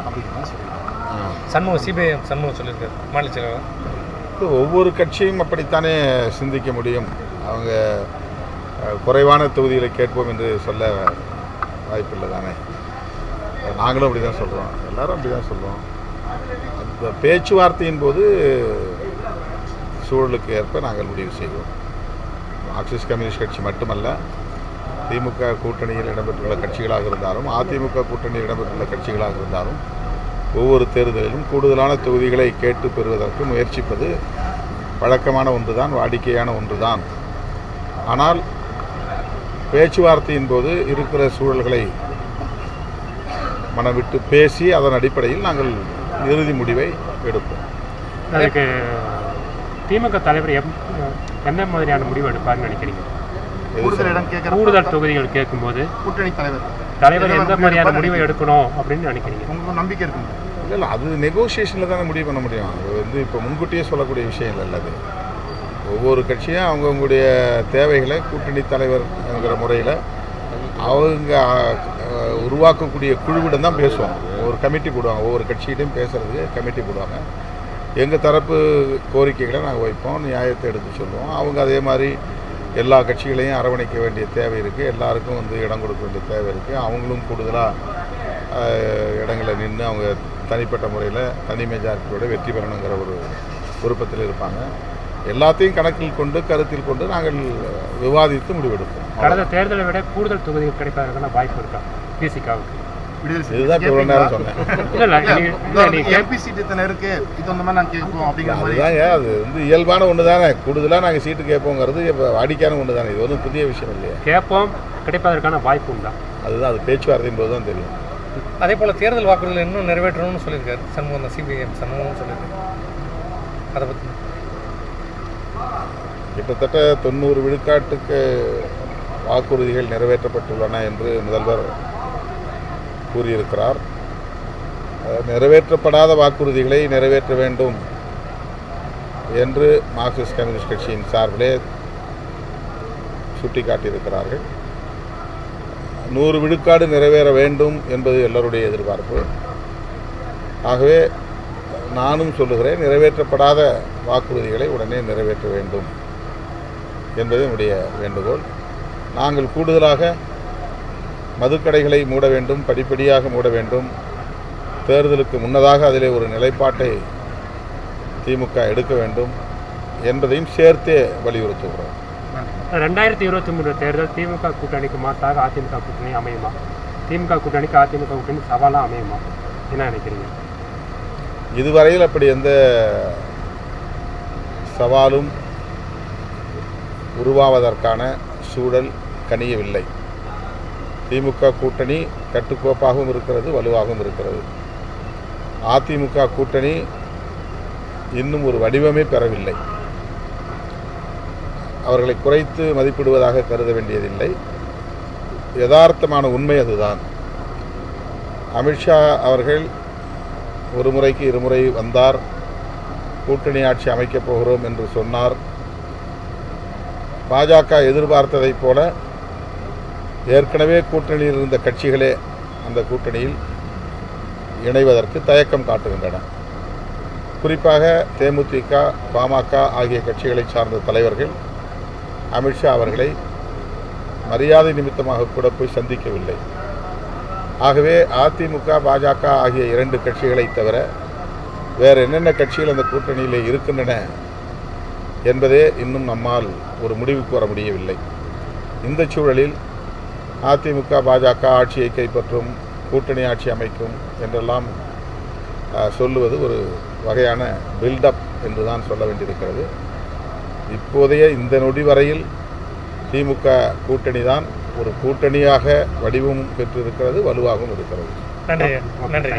அப்படிங்கிற சொல்லியிருக்காங்க. சண்முகம் சிபிஐஎம் சண்முகம் சொல்லியிருக்காரு மாநில செயலாளர். ஒவ்வொரு கட்சியும் அப்படித்தானே சிந்திக்க முடியும். அவங்க குறைவான தொகுதிகளை கேட்போம் என்று சொல்ல வாய்ப்பில்லை தானே. நாங்களும் அப்படி தான் சொல்கிறோம், எல்லாரும் அப்படி தான் சொல்லுவோம். அந்த பேச்சுவார்த்தையின் போது சூழலுக்கு ஏற்ப நாங்கள் முடிவு செய்வோம். மார்க்சிஸ்ட் கம்யூனிஸ்ட் கட்சி மட்டுமல்ல, திமுக கூட்டணியில் இடம்பெற்றுள்ள கட்சிகளாக இருந்தாலும் அதிமுக கூட்டணியில் இடம்பெற்றுள்ள கட்சிகளாக இருந்தாலும் ஒவ்வொரு தேர்தலிலும் கூடுதலான தொகுதிகளை கேட்டு பெறுவதற்கு முயற்சிப்பது வழக்கமான ஒன்றுதான், வாடிக்கையான ஒன்றுதான். ஆனால் பேச்சுவார்த்தையின் போது இருக்கிற சூழல்களை மனவிட்டு பேசி அதன் அடிப்படையில் நாங்கள் இறுதி முடிவை எடுப்போம். அதுக்கு திமுக தலைவர் எந்த மாதிரியான முடிவு எடுப்பார்னு நினைக்கிறீங்க? கூடுதல் தொகுதிகள் கேட்கும்போது கூட்டணி தலைவர் எந்த மாதிரியான முடிவை எடுக்கணும் அப்படின்னு நினைக்கிறீங்க? உங்களுக்கு நம்பிக்கை இருக்குங்க? இல்லை, அது நெகோசியேஷனில் தானே முடிவு பண்ண முடியும். அது இப்போ முன்கூட்டியே சொல்லக்கூடிய விஷயம் இல்லை. அது ஒவ்வொரு கட்சியும் அவங்கவுங்களுடைய தேவைகளை கூட்டணி தலைவர் என்கிற முறையில் அவங்க உருவாக்கக்கூடிய குழுவிடம் தான் பேசுவாங்க. ஒரு கமிட்டி போடுவாங்க, ஒவ்வொரு கட்சியிட்டையும் பேசுகிறதுக்கு கமிட்டி போடுவாங்க. எங்கள் தரப்பு கோரிக்கைகளை நாங்கள் வைப்போம், நியாயத்தை எடுத்து சொல்லுவோம். அவங்க அதே மாதிரி எல்லா கட்சிகளையும் அரவணைக்க வேண்டிய தேவை இருக்குது, எல்லாருக்கும் இடம் கொடுக்க வேண்டிய தேவை இருக்குது. அவங்களும் கூடுதலாக இடங்களை நின்று அவங்க தனிப்பட்ட முறையில் தனி மெஜாரிட்டியோட வெற்றி பெறணுங்கிற ஒரு விருப்பத்தில் இருப்பாங்க. எல்லாத்தையும் கணக்கில் கொண்டு கருத்தில் கொண்டு நாங்கள் விவாதித்து முடிவெடுப்போம். கடந்த தேர்தலை விட கூடுதல் தொகுதிகள் கிடைப்பதற்கான வாய்ப்பு இருக்கா பிசிகாவுக்கு? இதுதான் இவ்வளோ நேரம் சொன்னேன். அதுதாங்க, அது இயல்பான ஒன்று தானே. கூடுதலாக நாங்கள் சீட்டு கேட்போங்கிறது இப்போ வாடிக்கையான ஒன்று தானே. இது ஒன்றும் புதிய விஷயம் இல்லையா. கேட்போம், கிடைப்பதற்கான வாய்ப்பு உண்டா? அதுதான், அது பேச்சுவார்த்தையின் போது தான் தெரியும். அதே போல் தேர்தல் வாக்குறுதிகள் இன்னும் நிறைவேற்றணும்னு சொல்லியிருக்காரு சண்முகம், சிபிஎம் சண்முகம் சொல்லியிருக்காரு. அதை பற்றி கிட்டத்தட்ட 90 விழுக்காட்டுக்கு வாக்குறுதிகள் நிறைவேற்றப்பட்டுள்ளன என்று முதல்வர் கூறியிருக்கிறார். நிறைவேற்றப்படாத வாக்குறுதிகளை நிறைவேற்ற வேண்டும் என்று மார்க்சிஸ்ட் கம்யூனிஸ்ட் கட்சியின் சார்பிலே சுட்டிக்காட்டியிருக்கிறார்கள். 100 விழுக்காடு நிறைவேற வேண்டும் என்பது எல்லோருடைய எதிர்பார்ப்பு. ஆகவே நானும் சொல்லுகிறேன், நிறைவேற்றப்படாத வாக்குறுதிகளை உடனே நிறைவேற்ற வேண்டும் என்பது என்னுடைய வேண்டுகோள். நாங்கள் கூடுதலாக மதுக்கடைகளை மூட வேண்டும், படிப்படியாக மூட வேண்டும். தேர்தலுக்கு முன்னதாக அதிலே ஒரு நிலைப்பாட்டை திமுக எடுக்க வேண்டும் என்பதையும் சேர்த்தே வலியுறுத்துகிறோம். 2023 தேர்தல் திமுக கூட்டணிக்கு மாற்றாக அதிமுக கூட்டணி அமையுமா? திமுக கூட்டணிக்கு அதிமுக கூட்டணி சவாலாக அமையுமா? என்ன நினைக்கிறீங்க? இதுவரையில் அப்படி எந்த சவாலும் உருவாவதற்கான சூழல் கனியவில்லை. திமுக கூட்டணி கட்டுக்கோப்பாகவும் இருக்கிறது, வலுவாகவும் இருக்கிறது. அதிமுக கூட்டணி இன்னும் ஒரு வடிவமே பெறவில்லை. அவர்களை குறைத்து மதிப்பிடுவதாக கருத வேண்டியதில்லை. யதார்த்தமான உண்மை அதுதான். அமித்ஷா அவர்கள் ஒரு முறைக்கு இருமுறை வந்தார், கூட்டணி ஆட்சி அமைக்கப் போகிறோம் என்று சொன்னார். பாஜக எதிர்பார்த்ததைப் போல ஏற்கனவே கூட்டணியில் இருந்த கட்சிகளே அந்த கூட்டணியில் இணைவதற்கு தயக்கம் காட்டுகின்றன. குறிப்பாக தேமுதிக, பாமக ஆகிய கட்சிகளை சார்ந்த தலைவர்கள் அமித்ஷா அவர்களை மரியாதை நிமித்தமாக கூட போய் சந்திக்கவில்லை. ஆகவே அதிமுக, பாஜக ஆகிய 2 கட்சிகளை தவிர வேறு என்னென்ன கட்சிகள் அந்த கூட்டணியிலே இருக்கின்றன என்பதே இன்னும் நம்மால் ஒரு முடிவுக்கு வர முடியவில்லை. இந்த சூழலில் அதிமுக, பாஜக ஆட்சியை கைப்பற்றும், கூட்டணி ஆட்சி அமைக்கும் என்றெல்லாம் சொல்லுவது ஒரு வகையான பில்டப் என்று தான் சொல்ல வேண்டியிருக்கிறது. இப்போதைய இந்த நொடி வரையில் திமுக கூட்டணி தான் ஒரு கூட்டணியாக வடிவம் பெற்றிருக்கிறது, வலுவாகவும் இருக்கிறது. நன்றி.